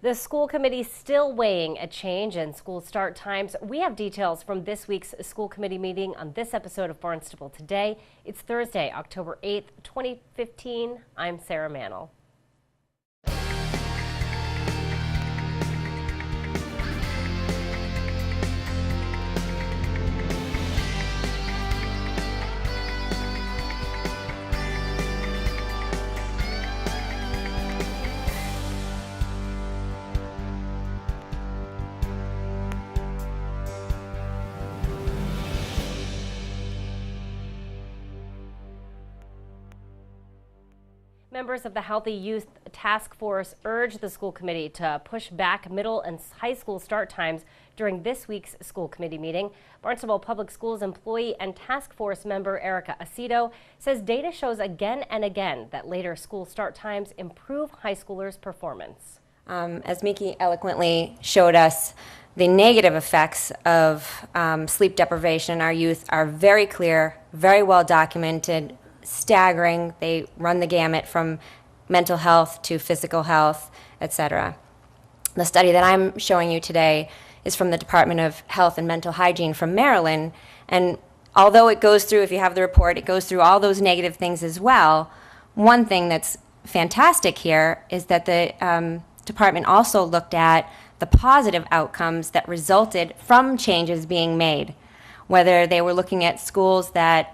The school committee still weighing a change in school start times. We have details from this week's school committee meeting on this episode of Barnstable Today. It's Thursday, October 8th, 2015. I'm Sarah Mantle. Members of the Healthy Youth Task Force urged the school committee to push back middle and high school start times during this week's school committee meeting. Barnstable Public Schools employee and task force member Erica Aceto says data shows again and again that later school start times improve high schoolers' performance. As Miki eloquently showed us, the negative effects of sleep deprivation in our youth are very clear, very well documented, staggering. They run the gamut from mental health to physical health, etc. The study that I'm showing you today is from the Department of Health and Mental Hygiene from Maryland, and although it goes through, if you have the report, it goes through all those negative things as well. One thing that's fantastic here is that the department also looked at the positive outcomes that resulted from changes being made, whether they were looking at schools that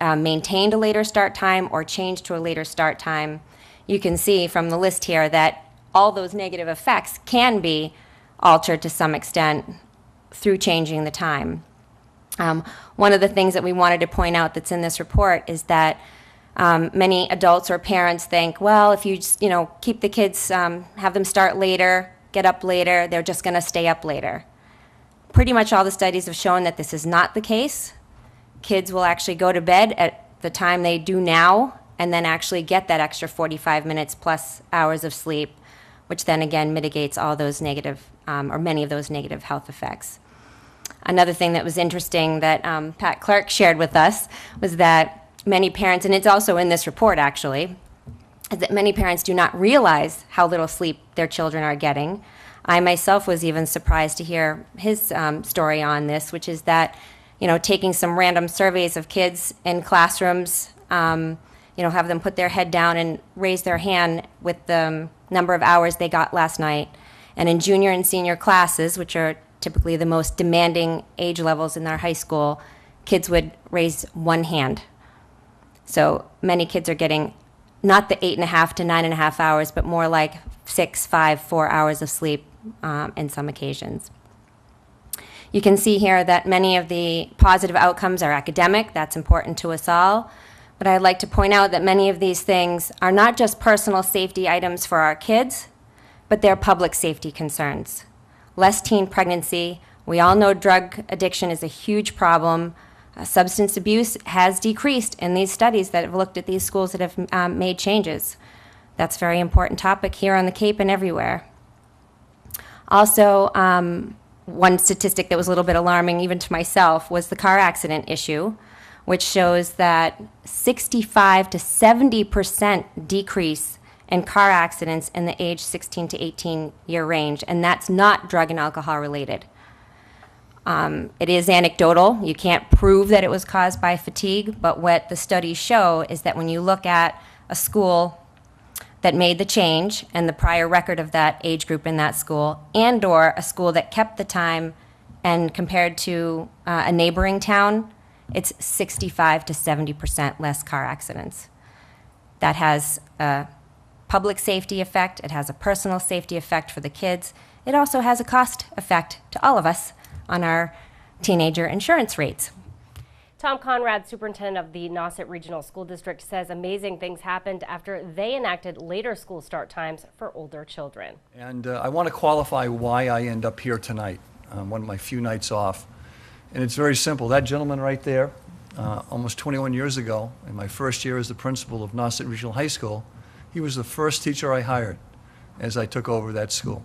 maintained a later start time or changed to a later start time. You can see from the list here that all those negative effects can be altered to some extent through changing the time. One of the things that we wanted to point out that's in this report is that many adults or parents think, well, if you just, keep the kids, have them start later, get up later, they're just going to stay up later. Pretty much all the studies have shown that this is not the case. Kids will actually go to bed at the time they do now and then actually get that extra 45 minutes plus hours of sleep, which then again mitigates all those negative or many of those negative health effects. Another thing that was interesting that Pat Clark shared with us was that many parents, and it's also in this report actually, is that many parents do not realize how little sleep their children are getting. I myself was even surprised to hear his story on this, which is that taking some random surveys of kids in classrooms, have them put their head down and raise their hand with the number of hours they got last night. And in junior and senior classes, which are typically the most demanding age levels in our high school, kids would raise one hand. So many kids are getting not the 8.5 to 9.5 hours, but more like 6, 5, 4 hours of sleep in some occasions. You can see here that many of the positive outcomes are academic. That's important to us all. But I'd like to point out that many of these things are not just personal safety items for our kids, but they're public safety concerns. Less teen pregnancy. We all know drug addiction is a huge problem. Substance abuse has decreased in these studies that have looked at these schools that have made changes. That's a very important topic here on the Cape and everywhere. Also, one statistic that was a little bit alarming even to myself was the car accident issue, which shows that 65 to 70% decrease in car accidents in the age 16 to 18 year range, and that's not drug and alcohol related. It is anecdotal. You can't prove that it was caused by fatigue, but what the studies show is that when you look at a school that made the change and the prior record of that age group in that school, and or a school that kept the time and compared to a neighboring town, it's 65 to 70% less car accidents. That has a public safety effect. It has a personal safety effect for the kids. It also has a cost effect to all of us on our teenager insurance rates. Tom Conrad, superintendent of the Nauset Regional School District, says amazing things happened after they enacted later school start times for older children. And I want to qualify why I end up here tonight, one of my few nights off. And it's very simple. That gentleman right there, almost 21 years ago, in my first year as the principal of Nauset Regional High School, he was the first teacher I hired as I took over that school.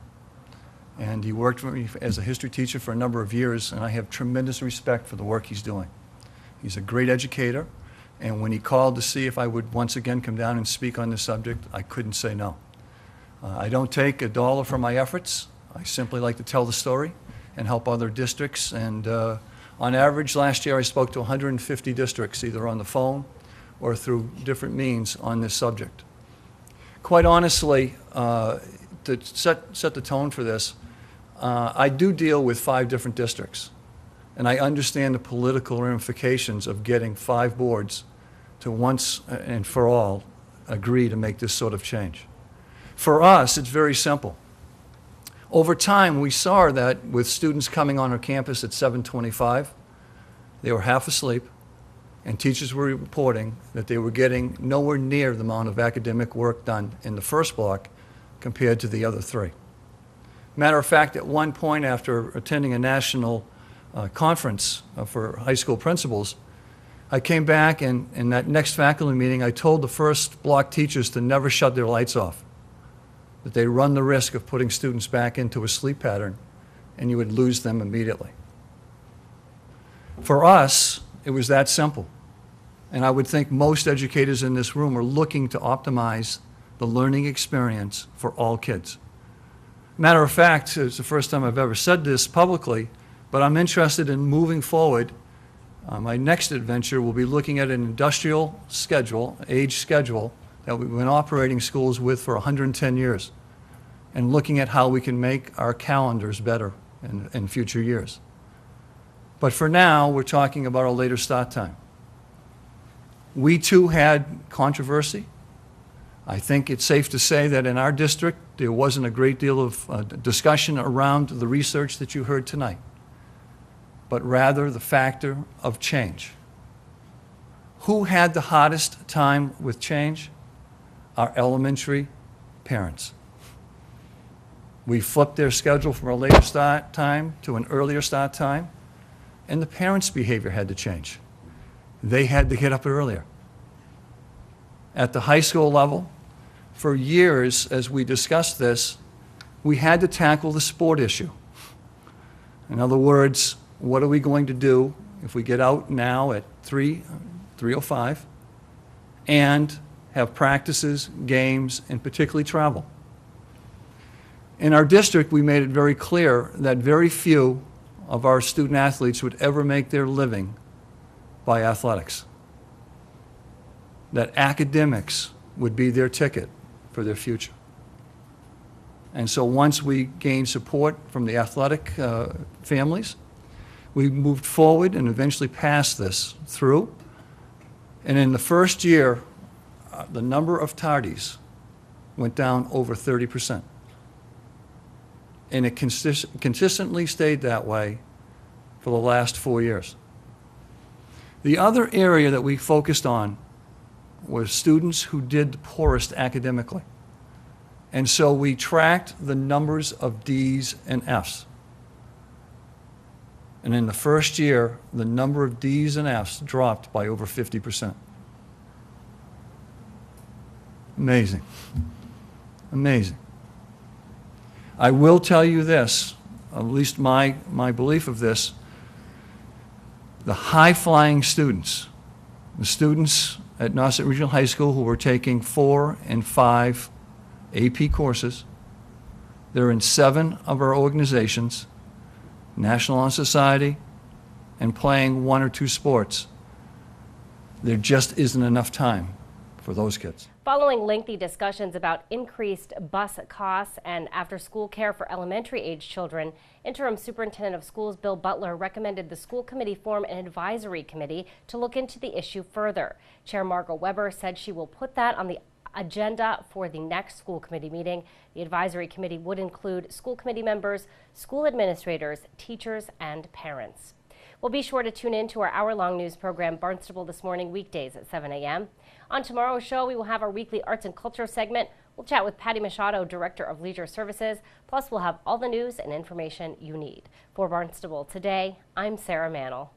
And he worked for me as a history teacher for a number of years, and I have tremendous respect for the work he's doing. He's a great educator, and when he called to see if I would once again come down and speak on this subject, I couldn't say no. I don't take a dollar for my efforts. I simply like to tell the story and help other districts. And on average, last year I spoke to 150 districts, either on the phone or through different means on this subject. Quite honestly, to set the tone for this, I do deal with 5 different districts, and I understand the political ramifications of getting 5 boards to once and for all agree to make this sort of change. For us, it's very simple. Over time, we saw that with students coming on our campus at 7:25, they were half asleep, and teachers were reporting that they were getting nowhere near the amount of academic work done in the first block compared to the other 3. Matter of fact, at one point after attending a national conference for high school principals, I came back and in that next faculty meeting, I told the first block teachers to never shut their lights off, that they run the risk of putting students back into a sleep pattern and you would lose them immediately. For us, it was that simple. And I would think most educators in this room are looking to optimize the learning experience for all kids. Matter of fact, it's the first time I've ever said this publicly, but I'm interested in moving forward. My next adventure will be looking at an industrial schedule, age schedule, that we've been operating schools with for 110 years, and looking at how we can make our calendars better in future years. But for now, we're talking about a later start time. We too had controversy. I think it's safe to say that in our district, there wasn't a great deal of discussion around the research that you heard tonight, but rather the factor of change. Who had the hardest time with change? Our elementary parents. We flipped their schedule from a later start time to an earlier start time, and the parents' behavior had to change. They had to get up earlier. At the high school level, for years, as we discussed this, we had to tackle the sport issue. In other words, what are we going to do if we get out now at 3:05 and have practices, games, and particularly travel? In our district, we made it very clear that very few of our student athletes would ever make their living by athletics. That academics would be their ticket for their future. And so once we gained support from the athletic families, we moved forward and eventually passed this through. And in the first year, the number of tardies went down over 30%. And it consistently stayed that way for the last 4 years. The other area that we focused on was students who did the poorest academically. And so we tracked the numbers of D's and F's. And in the first year, the number of D's and F's dropped by over 50%. Amazing. Amazing. I will tell you this, at least my belief of this, the high-flying students, the students at Nauset Regional High School who were taking 4 and 5 AP courses, they're in 7 of our organizations, National Honor Society, and playing 1 or 2 sports. There just isn't enough time for those kids. Following lengthy discussions about increased bus costs and after-school care for elementary-age children, Interim Superintendent of Schools Bill Butler recommended the school committee form an advisory committee to look into the issue further. Chair Margot Weber said she will put that on the agenda for the next school committee meeting. The advisory committee would include school committee members, school administrators, teachers, and parents. Well, be sure to tune in to our hour-long news program, Barnstable This Morning, weekdays at 7 a.m. On tomorrow's show, we will have our weekly arts and culture segment. We'll chat with Patty Machado, Director of Leisure Services. Plus, we'll have all the news and information you need. For Barnstable Today, I'm Sarah Mannel.